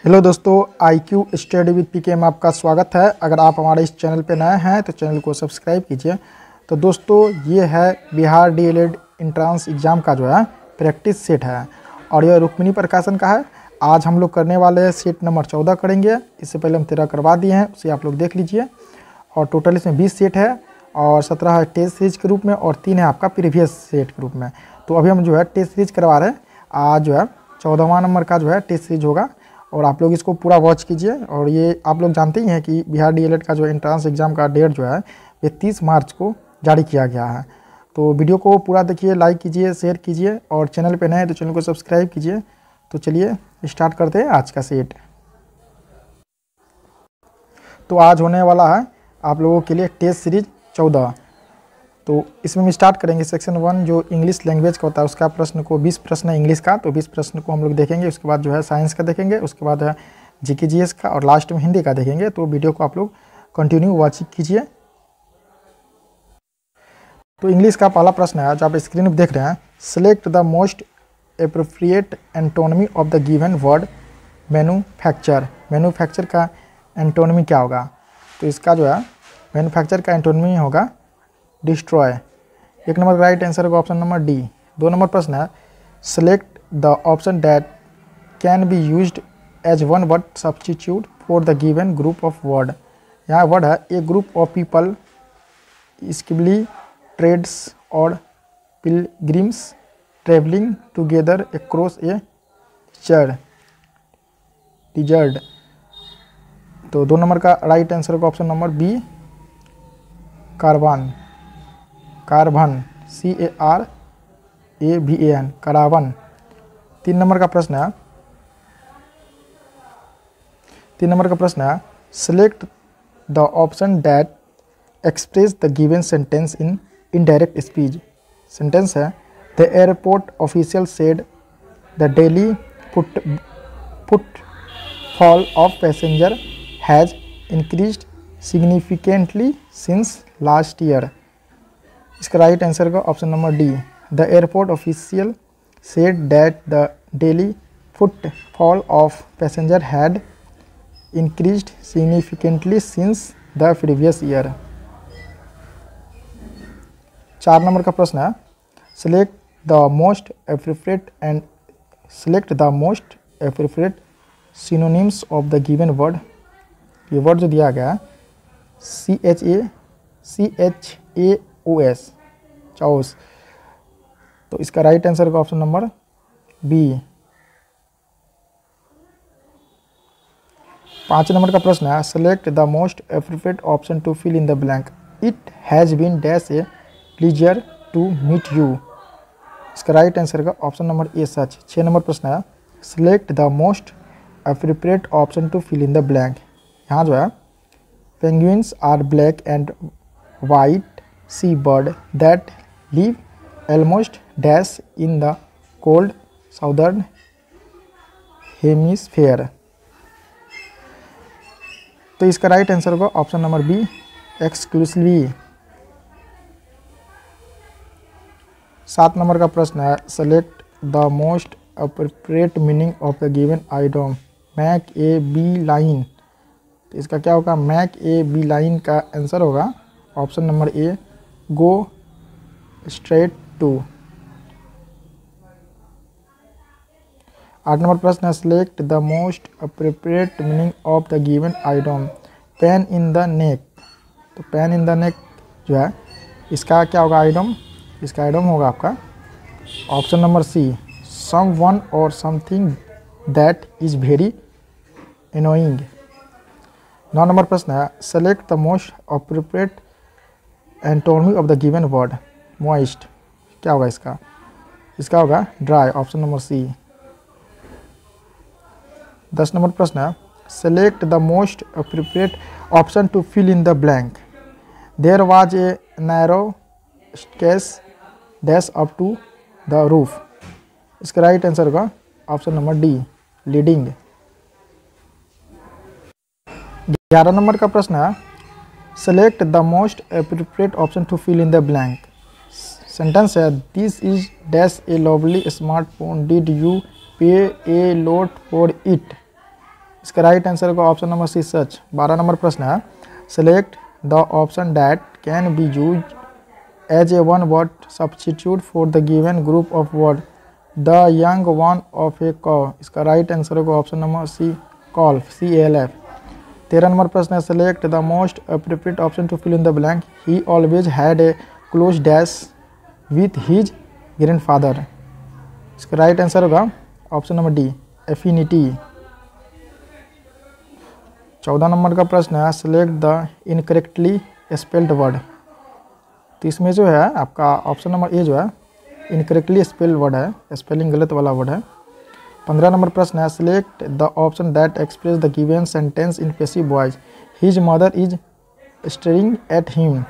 Hello दोस्तों, IQ study with PK में आपका स्वागत है। अगर आप हमारे इस चैनल पे नए हैं तो चैनल को सब्सक्राइब कीजिए। तो दोस्तों, ये है बिहार DLED एंट्रेंस एग्ज़ाम का जो है प्रैक्टिस सेट है और यह रुक्मिणी प्रकाशन का है। आज हम लोग करने वाले हैं सेट नंबर 14 करेंगे। इससे पहले हम 13 करवा दिए हैं, उसे आप लोग देख लीजिए। और टोटल इसमें 20 सेट है और 17 है टेस्ट सीरीज के रूप में और 3 है आपका प्रीवियस सेट के रूप में। तो अभी हम जो है टेस्ट सीरीज करवा रहे हैं। आज जो है 14वां नंबर का जो है टेस्ट सीरीज होगा और आप लोग इसको पूरा वॉच कीजिए। और ये आप लोग जानते ही हैं कि बिहार DLED का जो एंट्रेंस एग्ज़ाम का डेट जो है ये 30 मार्च को जारी किया गया है। तो वीडियो को पूरा देखिए, लाइक कीजिए, शेयर कीजिए और चैनल पे नए हैं तो चैनल को सब्सक्राइब कीजिए। तो चलिए स्टार्ट करते हैं आज का सेट। तो आज होने वाला है आप लोगों के लिए टेस्ट सीरीज 14। तो इसमें हम स्टार्ट करेंगे सेक्शन 1 जो इंग्लिश लैंग्वेज का होता है, उसका प्रश्न को 20 प्रश्न है इंग्लिश का, तो 20 प्रश्न को हम लोग देखेंगे। उसके बाद जो है साइंस का देखेंगे, उसके बाद है GK GS का और लास्ट में हिंदी का देखेंगे। तो वीडियो को आप लोग कंटिन्यू वॉचिंग कीजिए। तो इंग्लिश का पहला प्रश्न है जो आप स्क्रीन पर देख रहे हैं। Select the most appropriate antonym of the given word manufacture. Manufacture का एंटोनमी क्या होगा? तो इसका जो है मैन्युफैक्चर का एंटोनमी होगा डिस्ट्रॉय। एक नंबर का राइट आंसर होगा ऑप्शन नंबर डी। 2 नंबर प्रश्न है select the option that can be used as one word substitute for the given group of word. यहाँ वर्ड है ए ग्रुप ऑफ पीपल, स्किबली, ट्रेड्स और pilgrims travelling together across a desert. तो 2 number का right answer होगा option number B caravan. Caravan CARAVAN caravan. 3 number का प्रश्न है select the option that express the given sentence in indirect speech. Sentence है the airport official said the daily footfall of passenger has increased significantly since last year. इसका right answer का option number D. The airport official said that the daily footfall of passenger had increased significantly since the previous year. 4 number का प्रश्न है select the most appropriate synonyms of the given word. ये word जो दिया गया है CHAOS chaos. तो इसका राइट आंसर का ऑप्शन नंबर बी। 5 नंबर का प्रश्न है select the most appropriate option to fill in the blank. It has been dash a pleasure to meet you. इसका राइट आंसर का option number A such. 6 number प्रश्न है select the most appropriate option to fill in the blank. यहाँ जो है penguins are black and white sea bird that live almost dash in the cold southern hemisphere। तो इसका right answer होगा option number B exclusively. 7 number का प्रश्न है select the most appropriate meaning of the given item make a beeline. तो इसका क्या होगा? मैक ए बी लाइन का आंसर होगा option number A go straight to. 8 number प्रश्न है select the most appropriate meaning of the given item pain in the neck. तो pain in the नेक जो है इसका क्या होगा आइटम? इसका आइटम होगा आपका option number C someone और something that is very annoying. 9 number प्रश्न है select the most appropriate antonym of the given word moist. क्या होगा इसका? इसका होगा dry, option number C. 10 number प्रश्न है select the most appropriate option to fill in the blank. There was a narrow stairs dash up to the roof. इसका right answer होगा option number D leading. 11 number का प्रश्न है select the most appropriate option to fill in the blank. Sentence है this is dash a lovely smartphone did you pay a lot for it. इसका right answer होगा option number C such. 12 number प्रश्न है, select the option that can be use as a one word substitute for the given group of word the young one of a cow. इसका right answer होगा option number C calf, CALF। 13 number प्रश्न है, select the most appropriate option to fill in the blank. He always had a close dash with his grandfather. इसका right answer होगा option number D affinity. 14 number का प्रश्न है, select the incorrectly spelled word. तो इसमें जो है आपका ऑप्शन नंबर ए जो है इनकरेक्टली स्पेल्ड वर्ड है, स्पेलिंग गलत वाला वर्ड है। 15 नंबर प्रश्न है, select the option that express the given sentence in passive voice. His mother is staring at him.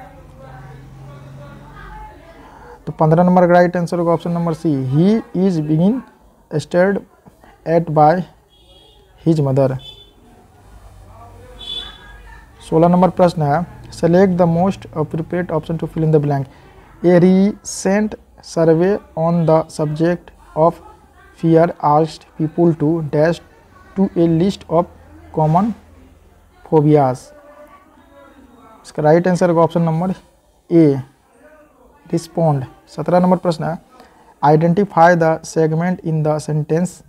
तो 15 नंबर का राइट आंसर होगा option number C he is being stared at by his mother. 16 number प्रश्न है, select the most appropriate option to fill in the blank. A recent survey on the subject of fear asked people to dash to a list of common phobias। इसका right answer होगा option number A respond. 17 number प्रश्न है, identify the segment in the sentence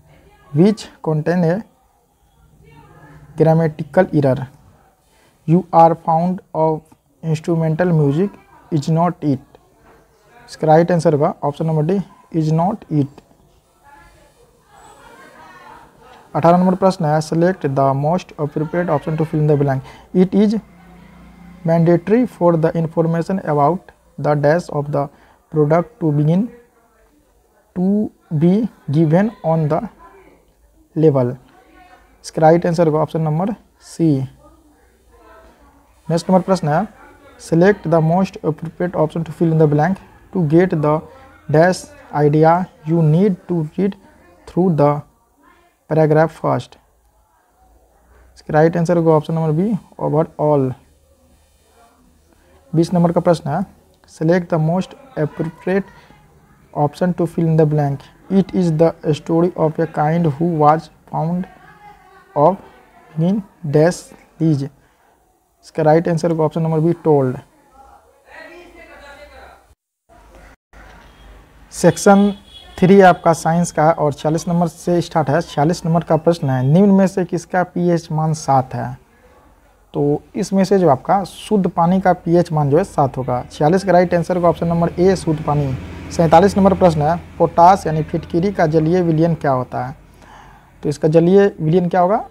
which contain a grammatical error. You are fond of instrumental music is not it. इसका right answer होगा option number D is not it. 18 number प्रश्न है, select the most appropriate option to fill in the blank. It is mandatory for the information about the dash of the product to be given on the लेवल। इसका right answer होगा option number C. Next number प्रश्न है, select the most appropriate option to fill in the blank. To get the dash idea you need to read through the paragraph first. इसका right answer होगा option number B overall. 20 number का प्रश्न है, select the most appropriate option to fill in the blank. It is the story of a kind who was found of in dash lease. इसका right answer होगा option number be told. Section 3 आपका science का और 46 number से start है। 46 number का प्रश्न है, निम्न में से किसका pH मान 7 है। तो इसमें से जो आपका शुद्ध पानी का pH मान जो है 7 होगा। 46 का राइट आंसर होगा ऑप्शन नंबर ए शुद्ध पानी। 47 नंबर प्रश्न है, पोटास यानी फिटकिरी का जलीय विलयन क्या होता है। तो इसका जलीय विलयन क्या होगा,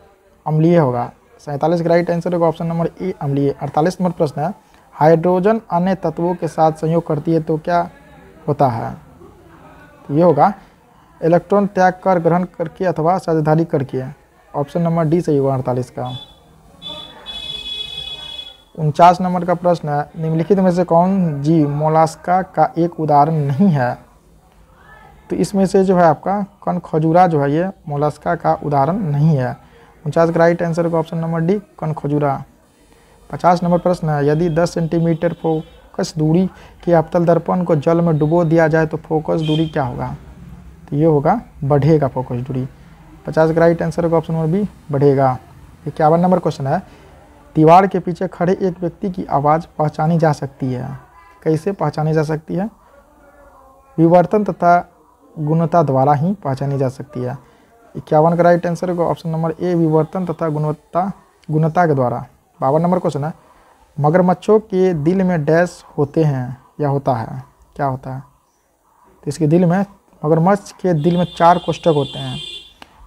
अम्लीय होगा। 47 का राइट आंसर होगा ऑप्शन नंबर ए अम्लीय। 48 नंबर प्रश्न है, हाइड्रोजन अन्य तत्वों के साथ संयोग करती है तो क्या होता है। तो ये होगा इलेक्ट्रॉन त्याग कर ग्रहण करके अथवा साझेदारी करके। ऑप्शन नंबर डी सही होगा 48 का। 49 नंबर का प्रश्न है, निम्नलिखित में से कौन जीव मोलास्का का एक उदाहरण नहीं है। तो इसमें से जो है आपका कनखजूरा जो है ये मोलास्का का उदाहरण नहीं है। 49 का राइट आंसर होगा ऑप्शन नंबर डी कनखजूरा। 50 नंबर प्रश्न है, यदि 10 सेंटीमीटर फोकस दूरी के अवतल दर्पण को जल में डुबो दिया जाए तो फोकस दूरी क्या होगा। तो ये होगा बढ़ेगा फोकस दूरी। 50 का राइट आंसर होगा ऑप्शन नंबर बी बढ़ेगा। 51 नंबर क्वेश्चन है, दीवार के पीछे खड़े एक व्यक्ति की आवाज़ पहचानी जा सकती है। कैसे पहचानी जा सकती है, विवर्तन तथा गुणता द्वारा ही पहचानी जा सकती है। 51 का राइट आंसर होगा ऑप्शन नंबर ए विवर्तन तथा गुणता के द्वारा। 52 नंबर क्वेश्चन है, मगरमच्छों के दिल में डैश होते हैं या होता है, क्या होता है। तो इसके दिल में, मगरमच्छ के दिल में 4 कोष्ठक होते हैं।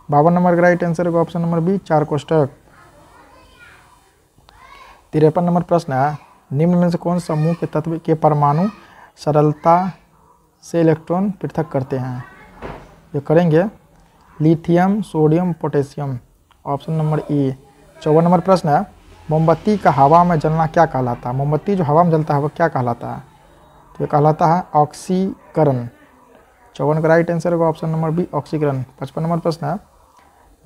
52 नंबर का राइट आंसर होगा ऑप्शन नंबर बी 4 कोष्ठक। 53 नंबर प्रश्न है, निम्न में से कौन समूह के तत्व के परमाणु सरलता से इलेक्ट्रॉन पृथक करते हैं। ये करेंगे lithium, sodium, potassium. Option number ए। 54 नंबर प्रश्न है, मोमबत्ती का हवा में जलना क्या कहलाता है। मोमबत्ती जो हवा में जलता है वो क्या कहलाता है। तो ये कहलाता है ऑक्सीकरण। 54 का राइट आंसर होगा ऑप्शन नंबर बी ऑक्सीकरण। 55 नंबर प्रश्न है,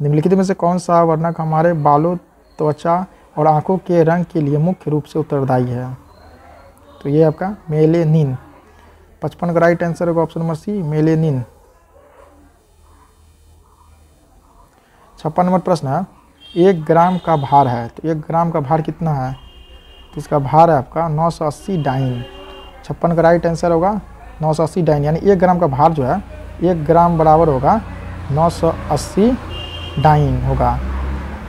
निम्नलिखित में से कौन सा वर्णक हमारे बालों, त्वचा और आंखों के रंग के लिए मुख्य रूप से उत्तरदायी है। तो ये आपका मेलेनिन। 55 का राइट आंसर होगा option number C melanin. 56 number प्रश्न है, 1 ग्राम का भार है, तो 1 ग्राम का भार कितना है, तो इसका भार है आपका 980 डाइन। 56 का राइट आंसर होगा 980 डाइन, यानी 1 ग्राम का भार जो है 1 ग्राम बराबर होगा 980 डाइन होगा।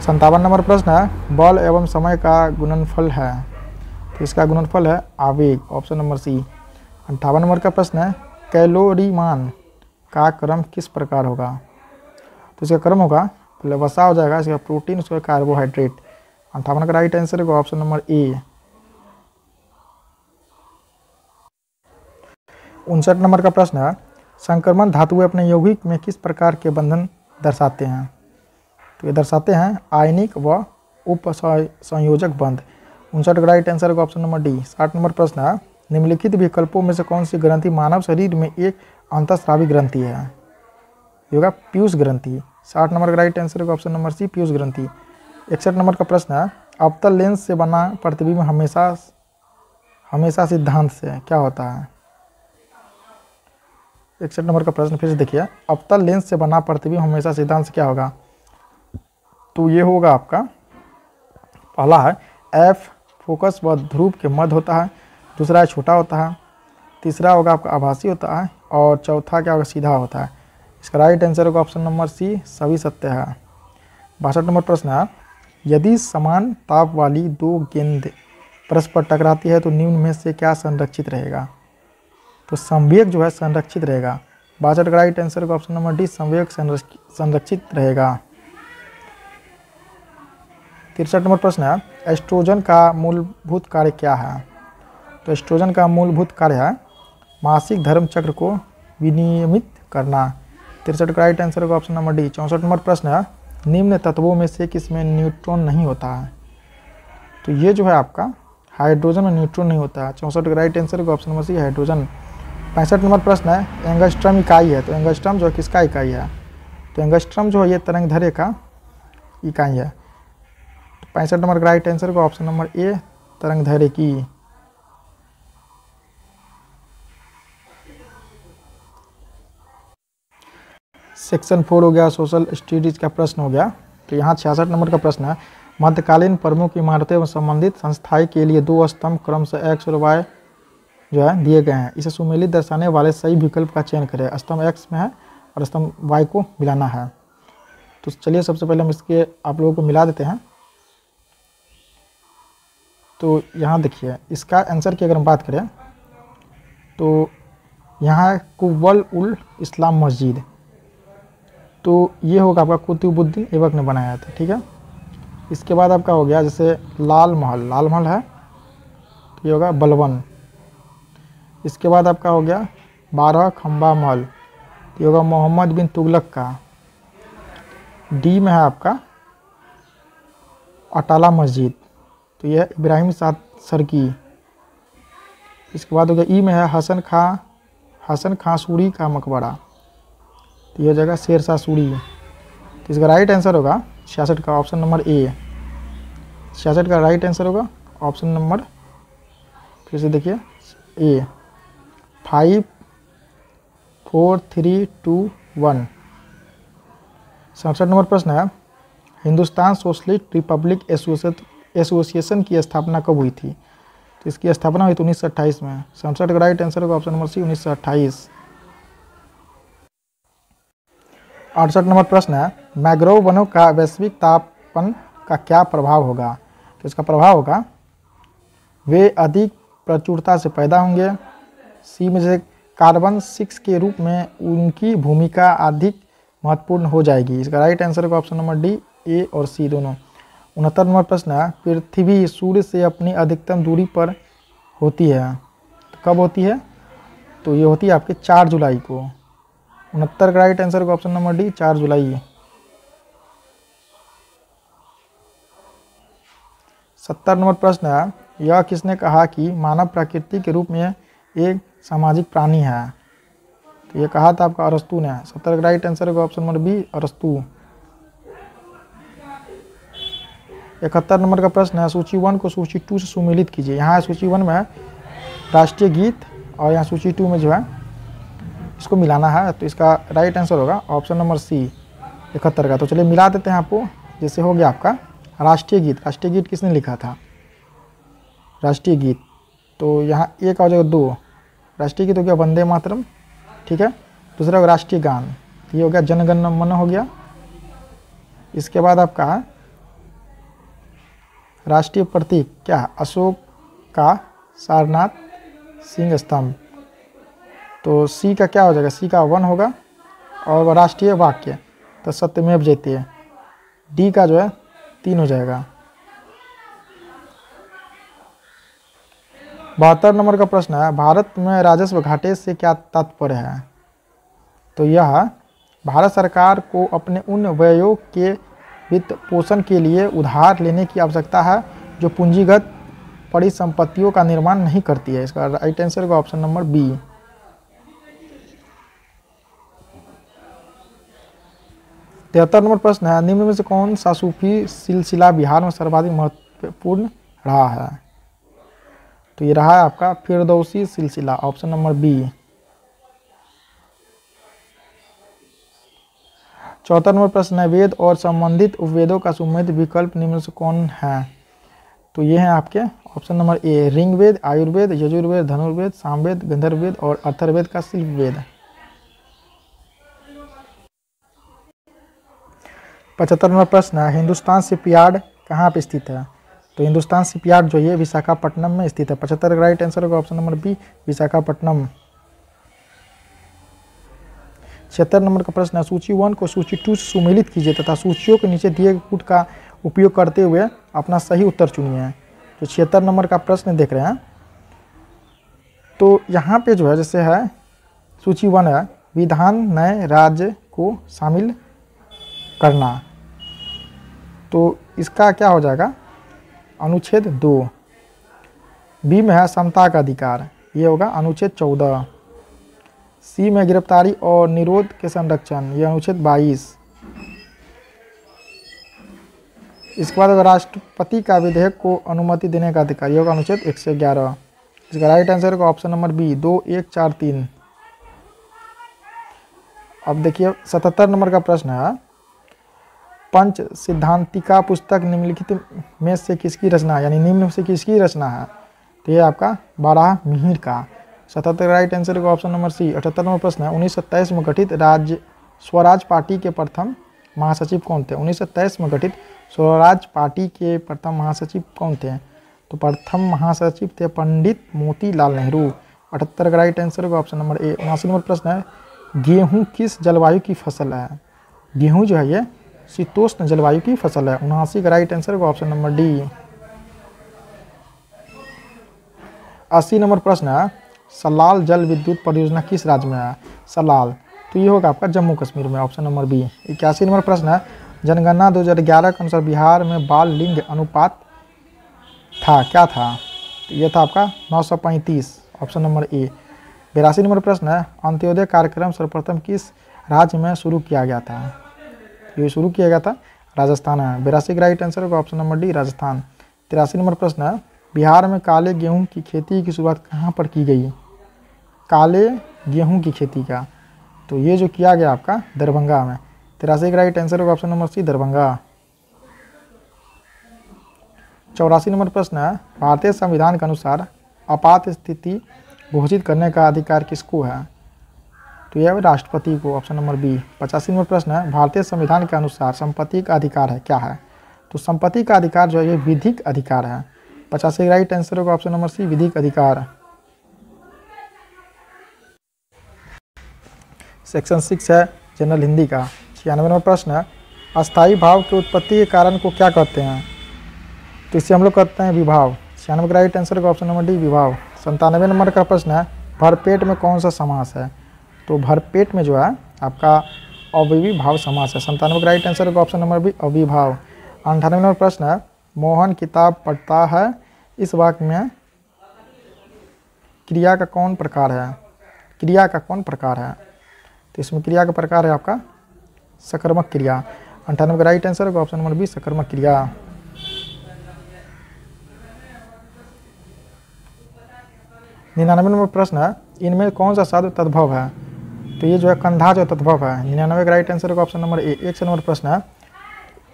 57 नंबर प्रश्न है, बल एवं समय का गुणनफल है, तो इसका गुणनफल है आवेग, ऑप्शन नंबर सी। 58 नंबर का प्रश्न है, कैलोरी मान का क्रम किस प्रकार होगा, तो इसका क्रम होगा पहले वसा हो जाएगा, इसका प्रोटीन, उसका कार्बोहाइड्रेट। 58 का राइट आंसर होगा ऑप्शन नंबर ए। 59 नंबर का प्रश्न है, संक्रमण धातुएं अपने यौगिक में किस प्रकार के बंधन दर्शाते हैं, तो ये दर्शाते हैं आयनिक व उप संयोजक बंध। 59 का राइट आंसर होगा ऑप्शन नंबर डी। 60 नंबर प्रश्न है, निम्नलिखित विकल्पों में से कौन सी ग्रंथि मानव शरीर में एक अंतःस्रावी ग्रंथि है, ये होगा पीयूष ग्रंथि। 60 नंबर का राइट आंसर होगा ऑप्शन नंबर सी, पीयूष ग्रंथि। 61 नंबर का प्रश्न है, अवतल लेंस से बना प्रतिबिंब हमेशा सिद्धांत से क्या होता है। 61 नंबर का प्रश्न फिर से देखिए, अवतल लेंस से बना प्रतिबिंब हमेशा सिद्धांत से क्या होगा, तो ये होगा आपका पहला है एफ फोकस व ध्रुव के मध्य होता है, दूसरा है छोटा होता है, तीसरा होगा आपका आभासी होता है, और चौथा क्या होगा सीधा होता है। इसका राइट आंसर होगा ऑप्शन नंबर सी, सभी सत्य है। 62 नंबर प्रश्न है, यदि समान ताप वाली 2 गेंद परस्पर टकराती है तो निम्न में से क्या संरक्षित रहेगा, तो संवेग जो है संरक्षित रहेगा। 62 का राइट आंसर होगा ऑप्शन नंबर डी, संवेग संरक्षित रहेगा। 63 नंबर प्रश्न है, एस्ट्रोजन का मूलभूत कार्य क्या है, तो एस्ट्रोजन का मूलभूत कार्य है मासिक धर्म चक्र को विनियमित करना। 63 का राइट आंसर होगा ऑप्शन नंबर डी। 64 नंबर प्रश्न है, निम्न तत्वों में से किसमें न्यूट्रॉन नहीं होता है, तो ये जो है आपका हाइड्रोजन में न्यूट्रॉन नहीं होता है। 64 का राइट आंसर होगा option number C, hydrogen. 65 number प्रश्न है, एंगस्ट्रम इकाई है, तो एंगस्ट्रम जो है किसका इकाई है, तो एंगस्ट्रम जो है ये तरंग दैर्घ्य का इकाई है। 65 नंबर का राइट आंसर होगा ऑप्शन नंबर ए, तरंग दैर्घ्य की। सेक्शन 4 हो गया, सोशल स्टडीज का प्रश्न हो गया। तो यहाँ 66 नंबर का प्रश्न है, मध्यकालीन प्रमुख इमारतें व संबंधित संस्थाएं के लिए 2 स्तंभ क्रमशः एक्स और वाई जो है दिए गए हैं, इसे सुमेलित दर्शाने वाले सही विकल्प का चयन करें। स्तंभ एक्स में है और स्तंभ वाई को मिलाना है। तो चलिए सबसे पहले हम इसके आप लोगों को मिला देते हैं। तो यहाँ देखिए, इसका आंसर की अगर हम बात करें तो यहाँ कुव्वल उल इस्लाम मस्जिद, तो ये होगा आपका कुतुबुद्दीन ऐबक ने बनाया था, ठीक है। इसके बाद आपका हो गया जैसे लाल महल है, तो ये होगा बलवन। इसके बाद आपका हो गया 12 खंबा महल, तो ये होगा मोहम्मद बिन तुगलक का। डी में है आपका अटाला मस्जिद, तो यह इब्राहिम सरकी। इसके बाद हो गया ई में है हसन खां सूरी का मकबरा, तो यह जगह शेर शाह सूरी। तो इसका राइट आंसर होगा 66 का ऑप्शन नंबर ए। 66 का राइट आंसर होगा ऑप्शन नंबर, फिर से देखिए ए। 5 4 3 2 1। 67 नंबर प्रश्न है, हिंदुस्तान सोशलिस्ट रिपब्लिक एसोसिएशन की स्थापना कब हुई थी, तो इसकी स्थापना हुई थी 1928 में। 67 का राइट आंसर होगा ऑप्शन नंबर सी, 1928। 68 नंबर प्रश्न है, मैंग्रोव वनों का वैश्विक तापन का क्या प्रभाव होगा, तो इसका प्रभाव होगा वे अधिक प्रचुरता से पैदा होंगे। सी में जैसे कार्बन 6 के रूप में उनकी भूमिका अधिक महत्वपूर्ण हो जाएगी। इसका राइट आंसर होगा ऑप्शन नंबर डी, ए और सी दोनों। 69 नंबर प्रश्न है, पृथ्वी सूर्य से अपनी अधिकतम दूरी पर होती है, तो कब होती है, तो ये होती है आपके 4 जुलाई को। 69 का राइट आंसर होगा ऑप्शन नंबर डी, 4 जुलाई। 70 नंबर प्रश्न है, यह किसने कहा कि मानव प्रकृति के रूप में एक सामाजिक प्राणी है, तो ये कहा था आपका अरस्तु ने। 70 का राइट आंसर होगा ऑप्शन नंबर बी, अरस्तु। 71 नंबर का प्रश्न है, सूची 1 को सूची 2 से सुमेलित कीजिए। यहाँ सूची 1 में है राष्ट्रीय गीत और यहाँ सूची 2 में जो है इसको मिलाना है, तो इसका राइट आंसर होगा ऑप्शन नंबर सी, 71 का। तो चलिए मिला देते हैं आपको जैसे हो गया आपका राष्ट्रीय गीत। राष्ट्रीय गीत किसने लिखा था? राष्ट्रीय गीत, तो यहाँ एक हो जाएगा 2। राष्ट्रीय गीत हो गया वंदे मातरम, ठीक है। दूसरा होगा राष्ट्रीय गान, ये हो गया जन गण मन हो गया। इसके बाद आपका राष्ट्रीय प्रतीक क्या है? अशोक का सारनाथ सिंह स्तंभ, तो सी का क्या हो जाएगा? सी का 1 होगा। और राष्ट्रीय वाक्य तो सत्यमेव जयते, डी का जो है 3 हो जाएगा। 72 नंबर का प्रश्न है, भारत में राजस्व घाटे से क्या तात्पर्य है? तो यह भारत सरकार को अपने उन व्ययों के वित्त पोषण के लिए उधार लेने की आवश्यकता है जो पूंजीगत परिसंपत्तियों का निर्माण नहीं करती है। इसका राइट आंसर होगा ऑप्शन नंबर बी। 73 नंबर प्रश्न है, निम्न में से कौन सा सूफी सिलसिला बिहार में सर्वाधिक महत्वपूर्ण रहा है? तो ये रहा है आपका फिरदौसी सिलसिला, ऑप्शन नंबर बी। 74 नंबर प्रश्न है, वेद और संबंधित उपवेदों का सुमेध विकल्प निम्न से कौन है? तो ये है आपके option number A, Rigveda, Ayurveda, Yajurveda, Dhanurveda, Samaveda, Gandharvaveda और अथर्ववेद का शिल्पवेद। 75 नंबर प्रश्न है, हिंदुस्तान शिपयार्ड कहाँ पे स्थित है? तो हिंदुस्तान शिपयार्ड जो है विशाखापट्टनम में स्थित है। 75 का राइट आंसर होगा option number B, Visakhapatnam. 76 number का प्रश्न है, सूची 1 को सूची 2 से सुमेलित कीजिए तथा सूचियों के नीचे दिए गए पुट का उपयोग करते हुए अपना सही उत्तर चुनिए। तो 76 नंबर का प्रश्न देख रहे हैं, तो यहाँ पे जो है जैसे है सूची 1 है, विधान नए राज्य को शामिल करना, तो इसका क्या हो जाएगा? अनुच्छेद 2। बी में है समता का अधिकार, ये होगा अनुच्छेद 14। सी में गिरफ्तारी और निरोध के संरक्षण, ये अनुच्छेद 22। इसके बाद अगर राष्ट्रपति का विधेयक को अनुमति देने का अधिकार, ये होगा अनुच्छेद 111। इसका राइट आंसर होगा ऑप्शन नंबर बी, 2, 1, 4, 3। अब देखिए 77 नंबर का प्रश्न है, पंच सिद्धांतिका पुस्तक निम्नलिखित में से किसकी रचना है, यानी निम्न में से किसकी रचना है? तो ये आपका बारहमीर का। 77 राइट आंसर होगा ऑप्शन नंबर सी। 78 नंबर प्रश्न है, 1927 में गठित स्वराज पार्टी के प्रथम महासचिव कौन थे? 1927 में गठित स्वराज पार्टी के प्रथम महासचिव कौन थे? तो प्रथम महासचिव थे पंडित मोतीलाल नेहरू। 78 का राइट आंसर होगा ऑप्शन नंबर ए। 79 नंबर प्रश्न है, गेहूँ किस जलवायु की फसल है? गेहूँ जो है ये शीतोष्ण जलवायु की फसल है। 79 का राइट आंसर होगा ऑप्शन नंबर डी। 80 नंबर प्रश्न है, सलाल जल विद्युत परियोजना किस राज्य में है? सलाल, तो ये होगा आपका जम्मू कश्मीर में, ऑप्शन नंबर बी। 81 नंबर प्रश्न है, जनगणना 2011 के अनुसार बिहार में बाल लिंग अनुपात था, क्या था? तो ये था आपका 935, ऑप्शन नंबर ए। 82 नंबर प्रश्न है, अंत्योदय कार्यक्रम सर्वप्रथम किस राज्य में शुरू किया गया था? ये शुरू किया गया था राजस्थान है। 82 का राइट आंसर होगा option number D, Rajasthan. 83 number प्रश्न है, बिहार में काले गेहूं की खेती की शुरुआत कहाँ पर की गई? काले गेहूं की खेती का, तो ये जो किया गया आपका दरभंगा में। 83 का राइट आंसर होगा option number C, Darbhanga. 84 number प्रश्न है, भारतीय संविधान के अनुसार आपात स्थिति घोषित करने का अधिकार किसको है? तो यह राष्ट्रपति को, ऑप्शन नंबर बी। 85 नंबर प्रश्न है, भारतीय संविधान के अनुसार संपत्ति का अधिकार है, क्या है? तो संपत्ति का अधिकार जो है ये विधिक अधिकार है। 85 का राइट आंसर होगा ऑप्शन नंबर सी, विधिक अधिकार। सेक्शन 6 है जनरल हिंदी का। 96 नंबर प्रश्न है, अस्थायी भाव के उत्पत्ति के कारण को क्या कहते हैं? तो इसे हम लोग कहते हैं विभाव। 96 का राइट आंसर होगा ऑप्शन नंबर डी, विभाव। 97 नंबर का प्रश्न है, भरपेट में कौन सा समास है? तो भरपेट में जो है आपका अव्ययीभाव समास है। 97 का राइट आंसर होगा ऑप्शन नंबर बी, अव्ययीभाव। 98 नंबर प्रश्न है, मोहन किताब पढ़ता है, इस वाक्य में क्रिया का कौन प्रकार है? क्रिया का कौन प्रकार है? तो इसमें क्रिया का प्रकार है आपका सकर्मक क्रिया। 98 का राइट आंसर होगा ऑप्शन नंबर बी, सकर्मक क्रिया। 99 नंबर प्रश्न है, इनमें कौन सा शब्द तद्भव है? तो ये जो है कंधा जो तद्भव है। 99 का राइट आंसर होगा ऑप्शन नंबर ए। 100 नंबर प्रश्न है,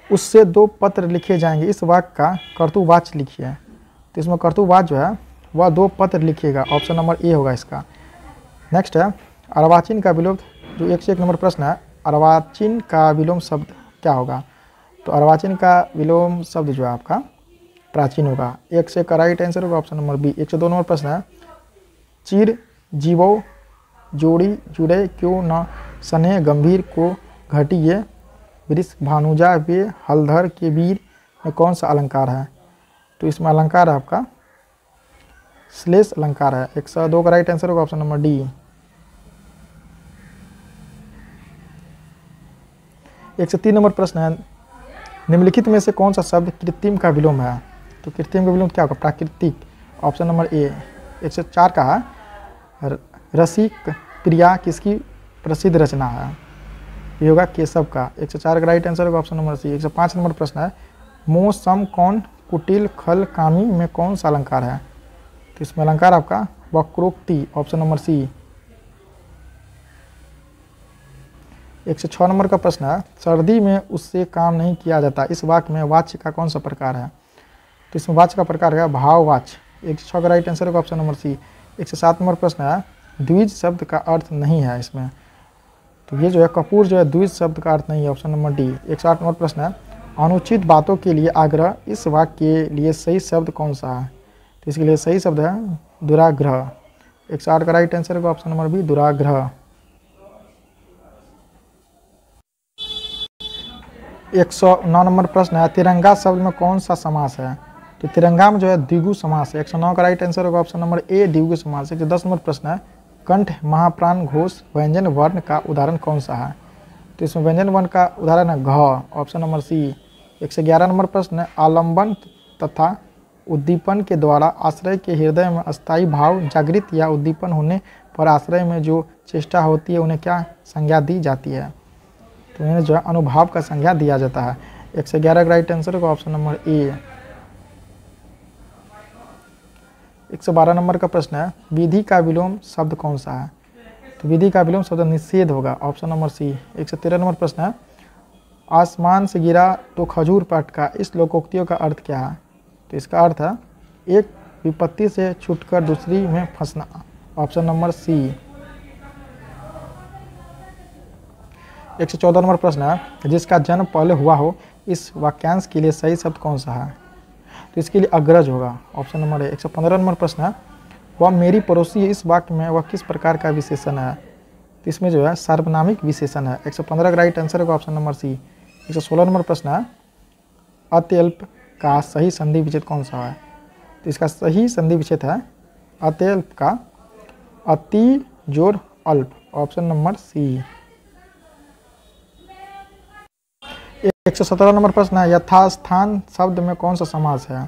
उससे 2 पत्र लिखे जाएंगे। इस वाक्य का कर्तृवाच्य लिखिए। तो इसमें कर्तृवाच्य जो है वह 2 पत्र लिखिएगा। ऑप्शन नंबर ए होगा इसका। नेक्स्ट है अर्वाचीन का विलोम, जो 101 नंबर प्रश्न है, अर्वाचीन का विलोम शब्द क्या होगा? तो अर्वाचीन का विलोम शब्द जो है आपका प्राचीन होगा। 101 का राइट आंसर होगा ऑप्शन नंबर बी। 102 नंबर प्रश्न है, चिर जीवो जोड़ी जुड़े क्यों न सने गंभीर को घटिए वृष भानुजा वे हलधर के वीर में कौन सा अलंकार है? तो इसमें अलंकार है आपका श्लेष अलंकार है। 102 का राइट आंसर होगा ऑप्शन नंबर डी। 103 नंबर प्रश्न है, निम्नलिखित में से कौन सा शब्द कृत्रिम का विलोम है? तो कृत्रिम का विलोम क्या होगा? प्राकृतिक। ऑप्शन नंबर ए। 104 का है, रसिक प्रिया किसकी प्रसिद्ध रचना है? ये होगा केशव का। 104 का राइट आंसर होगा ऑप्शन नंबर सी। 105 नंबर प्रश्न है, मोह सम कौन कुटिल खल कामी में कौन सा अलंकार है? तो इसमें अलंकार आपका वक्रोक्ति। Option number C. 106 नंबर का प्रश्न है, सर्दी में उससे काम नहीं किया जाता। इस वाक्य में वाच्य का कौन सा प्रकार है? तो इसमें वाच्य का प्रकार है भाववाच्य। 106 का राइट आंसर होगा ऑप्शन नंबर सी। 107 नंबर प्रश्न है, द्विज शब्द का अर्थ नहीं है इसमें। तो ये जो है कपूर जो है द्विज शब्द का अर्थ नहीं है। Option number D. 108 नंबर प्रश्न है, अनुचित बातों के लिए आग्रह इस वाक्य के लिए सही शब्द कौन सा है? तो इसके लिए सही शब्द है दुराग्रह। 108 का राइट आंसर होगा ऑप्शन नंबर बी दुराग्रह। 109 नंबर प्रश्न है, तिरंगा शब्द में कौन सा समास है? तो तिरंगा में जो है द्विगु समास है। 109 का राइट आंसर होगा ऑप्शन नंबर ए द्विगु समास। 110 नंबर प्रश्न है, कंठ महाप्राण घोष व्यंजन वर्ण का उदाहरण कौन सा है? तो इसमें व्यंजन वर्ण का उदाहरण है घ। ऑप्शन नंबर सी। 111 नंबर प्रश्न है, आलम्बन तथा उद्दीपन के द्वारा आश्रय के हृदय में अस्थायी भाव जागृत या उद्दीपन होने पर आश्रय में जो चेष्टा होती है उन्हें क्या संज्ञा दी जाती है? तो इन्हें जो है अनुभाव का संज्ञा दिया जाता है। 111 का राइट आंसर होगा ऑप्शन नंबर ए। 112 नंबर का प्रश्न है, विधि का विलोम शब्द कौन सा है? तो विधि का विलोम शब्द निषेध होगा। ऑप्शन नंबर सी। 113 नंबर प्रश्न है, आसमान से गिरा तो खजूर पटका। इस लोकोक्तियों का अर्थ क्या है? तो इसका अर्थ है एक विपत्ति से छूटकर दूसरी में फंसना। ऑप्शन नंबर सी। 114 नंबर प्रश्न है, जिसका जन्म पहले हुआ हो इस वाक्यांश के लिए सही शब्द कौन सा है? तो इसके लिए अग्रज होगा। ऑप्शन नंबर ए। 115 नंबर प्रश्न है, वह मेरी पड़ोसी है। इस वाक्य में वह किस प्रकार का विशेषण है? तो इसमें जो है सार्वनामिक विशेषण है। 115 का राइट आंसर होगा ऑप्शन नंबर सी। 116 नंबर प्रश्न है, अत्यल्प का सही संधि विच्छेद कौन सा है? तो इसका सही संधि विच्छेद है अत्यल्प का अति जोर अल्प। ऑप्शन नंबर सी। 117 नंबर प्रश्न है, यथास्थान शब्द में कौन सा समास है?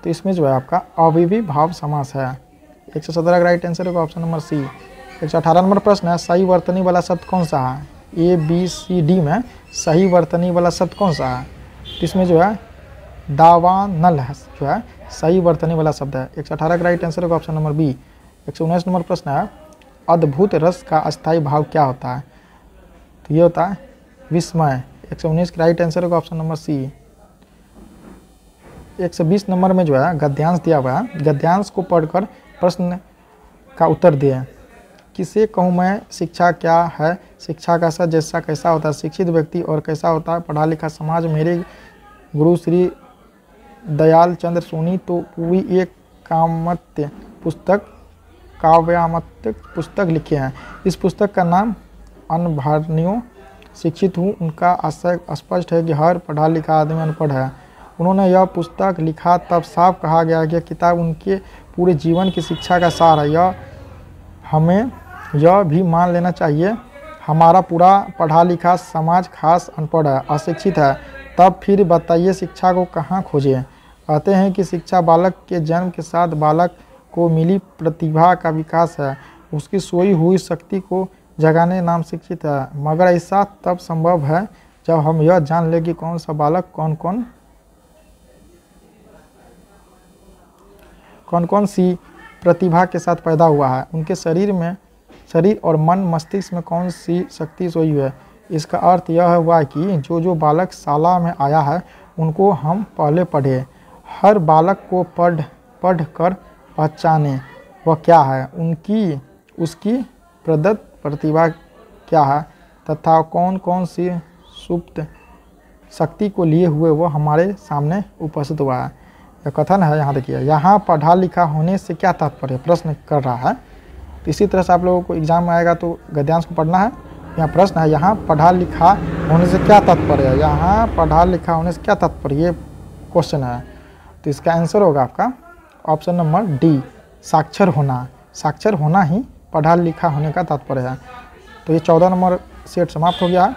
तो इसमें जो है आपका अविवी भाव समास है। 117 का राइट आंसर होगा ऑप्शन नंबर सी। 118 नंबर प्रश्न है, सही वर्तनी वाला शब्द कौन सा है? ए बी सी डी में सही वर्तनी वाला शब्द कौन सा है? तो इसमें जो है दावानल है जो है सही वर्तनी वाला शब्द है। 118 का राइट आंसर होगा ऑप्शन नंबर बी। 119 नंबर प्रश्न है, अद्भुत रस का अस्थायी भाव क्या होता है? तो ये होता है विस्मय। 119 का राइट आंसर होगा ऑप्शन नंबर सी। 120 नंबर में जो है गद्यांश दिया हुआ है, गद्यांश को पढ़कर प्रश्न का उत्तर दिए। किसे कहूँ मैं, शिक्षा क्या है, शिक्षा का सच जैसा कैसा होता है, शिक्षित व्यक्ति और कैसा होता है, पढ़ा लिखा समाज, मेरे गुरु श्री दयाल चंद्र सोनी तो पूरी एक कामत्य पुस्तक काव्यामत्य पुस्तक लिखे हैं। इस पुस्तक का नाम अनभारनियों शिक्षित हूँ। उनका आशय स्पष्ट है कि हर पढ़ा लिखा आदमी अनपढ़ है। उन्होंने यह पुस्तक लिखा तब साफ कहा गया कि किताब उनके पूरे जीवन की शिक्षा का सार है। यह हमें यह भी मान लेना चाहिए हमारा पूरा पढ़ा लिखा समाज खास अनपढ़ है, अशिक्षित है। तब फिर बताइए शिक्षा को कहाँ खोजें? कहते हैं कि शिक्षा बालक के जन्म के साथ बालक को मिली प्रतिभा का विकास है, उसकी सोई हुई शक्ति को जगाने नाम शिक्षित है। मगर ऐसा तब संभव है जब हम यह जान लें कि कौन सा बालक कौन कौन सी प्रतिभा के साथ पैदा हुआ है, उनके शरीर और मन मस्तिष्क में कौन सी शक्ति सोई हुई है। इसका अर्थ यह हुआ कि जो जो बालक शाला में आया है उनको हम पहले पढ़े, हर बालक को पढ़ कर पहचाने वह क्या है, उसकी प्रदत्त प्रतिभा क्या है तथा कौन कौन सी सुप्त शक्ति को लिए हुए वो हमारे सामने उपस्थित हुआ है। यह कथन है। यहाँ देखिए, यहाँ पढ़ा लिखा होने से क्या तात्पर्य, प्रश्न कर रहा है। तो इसी तरह से आप लोगों को एग्जाम में आएगा तो गद्यांश को पढ़ना है। यहाँ प्रश्न है, यहाँ पढ़ा लिखा होने से क्या तात्पर्य है, यहाँ पढ़ा लिखा होने से क्या तात्पर्य, ये क्वेश्चन है। तो इसका आंसर होगा आपका ऑप्शन नंबर डी, साक्षर होना। साक्षर होना ही पढ़ा लिखा होने का तात्पर्य है। तो ये 14 नंबर सेट समाप्त हो गया है।